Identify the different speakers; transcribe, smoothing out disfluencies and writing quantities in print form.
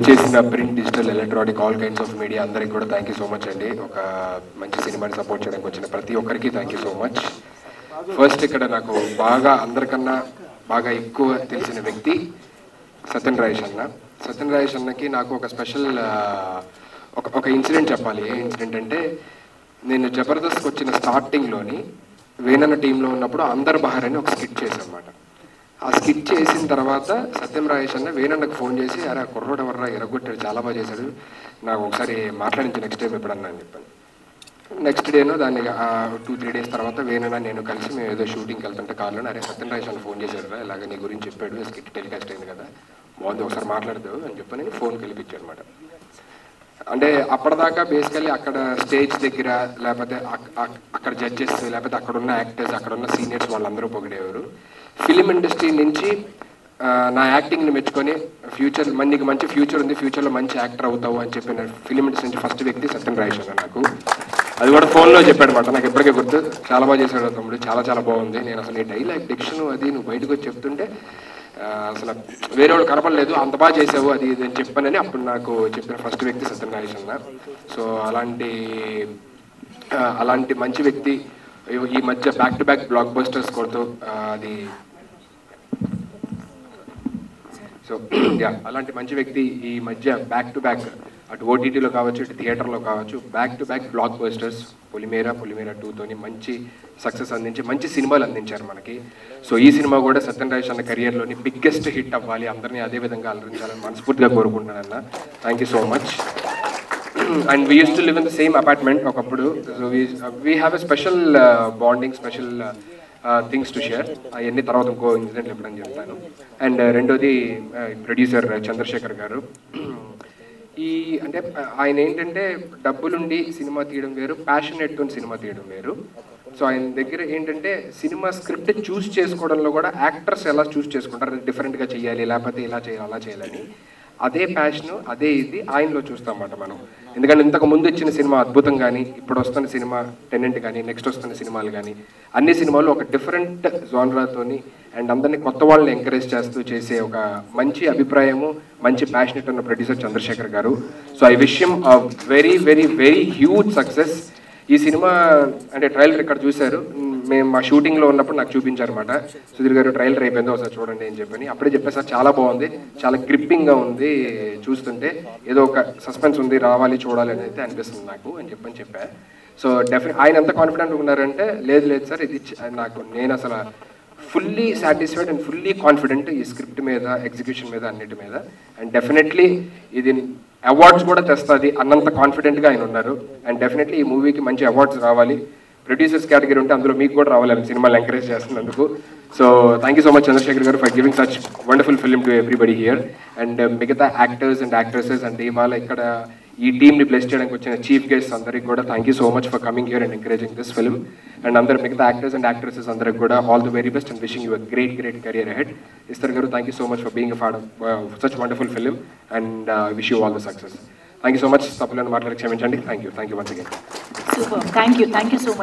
Speaker 1: చేసిన print, digital, electronic all kinds of media అందరికి కూడా థ్యాంక్ యూ సో మచ్ అండి. ఒక మంచి సినిమాని సపోర్ట్ చేయడానికి వచ్చిన ప్రతి ఒక్కరికి thank you so much. First ఇక్కడ నాకు అందరికన్నా బాగా ఎక్కువ తెలిసిన వ్యక్తి సత్యన్ రాజేష్ అన్న. సత్యన్ రాజేష్ అన్నకి నాకు ఒక స్పెషల్ ఒక ఇన్సిడెంట్ చెప్పాలి. ఏ ఇన్సిడెంట్ అంటే, నేను జబర్దస్త్ వచ్చిన స్టార్టింగ్లోని వేనన్న టీంలో ఉన్నప్పుడు అందరు బహార్ అని ఒక స్కిట్ చేశాను అనమాట. ఆ స్కిట్ చేసిన తర్వాత సత్యం రాజేష్ అన్న వేనన్నకు ఫోన్ చేసి, అరే కుర్రోడు ఎవర్రా ఎరగొట్టాడు, చాలా బాగా చేశాడు, నాకు ఒకసారి మాట్లాడించి నెక్స్ట్ టైం ఎప్పుడన్నా అని చెప్పాను. నెక్స్ట్ డేనో దాన్ని 2-3 డేస్ తర్వాత వేనన్న నేను కలిసి మేము ఏదో షూటింగ్కి వెళ్తుంటే కార్లో, అరే సత్యం రాజేష్ అన్న ఫోన్ చేశాడు రా, ఇలాగ నీ గురించి చెప్పాడు, స్కిట్ టెలికాస్ట్ అయింది కదా, బాగుంది ఒకసారి మాట్లాడదు అని చెప్పని ఫోన్ కలిపించాడు అనమాట. అంటే అప్పటిదాకా బేసికలీ అక్కడ స్టేజ్ దగ్గర లేకపోతే అక్కడ జడ్జెస్ లేకపోతే అక్కడున్న యాక్టర్స్, అక్కడున్న సీనియర్స్ వాళ్ళందరూ పొగిడేవారు. ఫిలిం ఇండస్ట్రీ నుంచి నా యాక్టింగ్ని మెచ్చుకొని ఫ్యూచర్ నీకు మంచి ఫ్యూచర్ ఉంది, ఫ్యూచర్లో మంచి యాక్టర్ అవుతావు అని చెప్పిన ఫిలిం ఇండస్ట్రీ నుంచి ఫస్ట్ వ్యక్తి సత్యన్ రాజేష్ అన్న. నాకు అది కూడా ఫోన్లో చెప్పాడు అనమాట. నాకు ఎప్పటికే గుర్తు, చాలా బాగా చేశాడు తమ్ముడు, చాలా చాలా బాగుంది, నేను అసలు నీ డైలాగ్ డిక్షన్ అది నువ్వు బయటకు వచ్చి చెప్తుంటే అసలు వేరే వాడు కనపడలేదు, అంత బాగా చేసావు అది ఇది అని చెప్పానని అప్పుడు నాకు చెప్పిన ఫస్ట్ వ్యక్తి సత్యన్ రాజేష్ అన్న. సో అలాంటి మంచి వ్యక్తి ఈ మధ్య back to back black busters కొడుతూ అది సో అలాంటి మంచి వ్యక్తి ఈ మధ్య బ్యాక్ టు బ్యాక్ అటు ఓటీటీలో కావచ్చు, ఇటు థియేటర్లో కావచ్చు, back to back blockbusters Polimera 2తోని మంచి సక్సెస్ అందించి మంచి సినిమాలు అందించారు మనకి. సో ఈ సినిమా కూడా సత్యన్ రాజేష్ అన్న కెరియర్లోని బిగ్గెస్ట్ హిట్ అవ్వాలి, అందరినీ అదే విధంగా అలరించాలని మనస్ఫూర్తిగా కోరుకుంటున్నానన్న. Thank you so much. And we use to live in the same apartment ఒకప్పుడు. So we have a special bonding, special things to share. అవన్నీ తర్వాత ఇంకో ఇన్సిడెంట్లు ఎప్పుడని చెప్తాను. అండ్ రెండోది ప్రొడ్యూసర్ చంద్రశేఖర్ గారు. అంటే ఆయన ఏంటంటే డబ్బులుండి సినిమా తీయడం వేరు, ప్యాషనేట్తో సినిమా తీయడం వేరు. సో ఆయన దగ్గర ఏంటంటే సినిమా స్క్రిప్ట్ చూస్ చేసుకోవడంలో కూడా యాక్టర్స్ ఎలా చూస్ చేసుకుంటారు, డిఫరెంట్గా చేయాలి లేకపోతే ఇలా చేయాలి అలా చేయాలని, అదే ప్యాషను అదే ఇది ఆయనలో చూస్తామన్నమాట మనం. ఎందుకంటే ఇంతకు ముందు ఇచ్చిన సినిమా అద్భుతం కానీ, ఇప్పుడు వస్తున్న సినిమా టెనెంట్ కానీ, నెక్స్ట్ వస్తున్న సినిమాలు కానీ, అన్ని సినిమాలు ఒక డిఫరెంట్ జోనరాతోని అండ్ అందరినీ కొత్త వాళ్ళని ఎంకరేజ్ చేస్తూ చేసే ఒక మంచి అభిప్రాయము, మంచి ప్యాషనెట్ ఉన్న ప్రొడ్యూసర్ చంద్రశేఖర్ గారు. So I wish him a very very very huge success. ఈ సినిమా అంటే ట్రైలర్ ఇక్కడ చూశారు, మేము మా షూటింగ్లో ఉన్నప్పుడు నాకు చూపించారన్నమాట. సుధీర్ గారు ట్రైలర్ అయిపోయిందో ఒకసారి చూడండి అని చెప్పని అప్పుడే చెప్పారు, సార్ చాలా బాగుంది, చాలా గ్రిప్పింగ్గా ఉంది, చూస్తుంటే ఏదో ఒక సస్పెన్స్ ఉంది, రావాలి చూడాలి అని అయితే అనిపిస్తుంది నాకు అని చెప్పారు. సో ఆయన ఎంత కాన్ఫిడెంట్ ఉన్నారంటే, లేదు సార్ ఇది నేను అసలు fully satisfied and fully confident ఈ స్క్రిప్ట్ మీద, ఎగ్జిక్యూషన్ మీద, అన్నిటి మీద. అండ్ డెఫినెట్లీ ఇది అవార్డ్స్ కూడా తెస్తుంది అన్నంత కాన్ఫిడెంట్గా ఆయన ఉన్నారు. అండ్ డెఫినెట్లీ ఈ మూవీకి మంచి అవార్డ్స్ రావాలి, ప్రొడ్యూసర్స్ కేటగిరీ ఉంటే అందులో మీకు కూడా రావాలి సినిమాలు ఎంకరేజ్ చేస్తున్నందుకు. So thank you so much Chandrashekar garu for giving such wonderful film to everybody here. And మిగతా యాక్టర్స్ అండ్ యాక్ట్రెసెస్ అండ్ ఇవాళ ఇక్కడ ఈ టీమ్ని బ్లెస్ చేయడానికి వచ్చిన చీఫ్ గెస్ట్ అందరికి కూడా thank you so much for coming here and encouraging this film. And అందరు మిగతా యాక్టర్స్ అండ్ యాక్ట్రెసెస్ అందరికి కూడా all the very best and wishing you a great career ahead. Esther garu thank you so much for being a part of such wonderful film and wish you all the success. Thank you so much. తప్పులను మాట్లాడి క్షమించండి. Thank you once again.
Speaker 2: Super, thank you so much.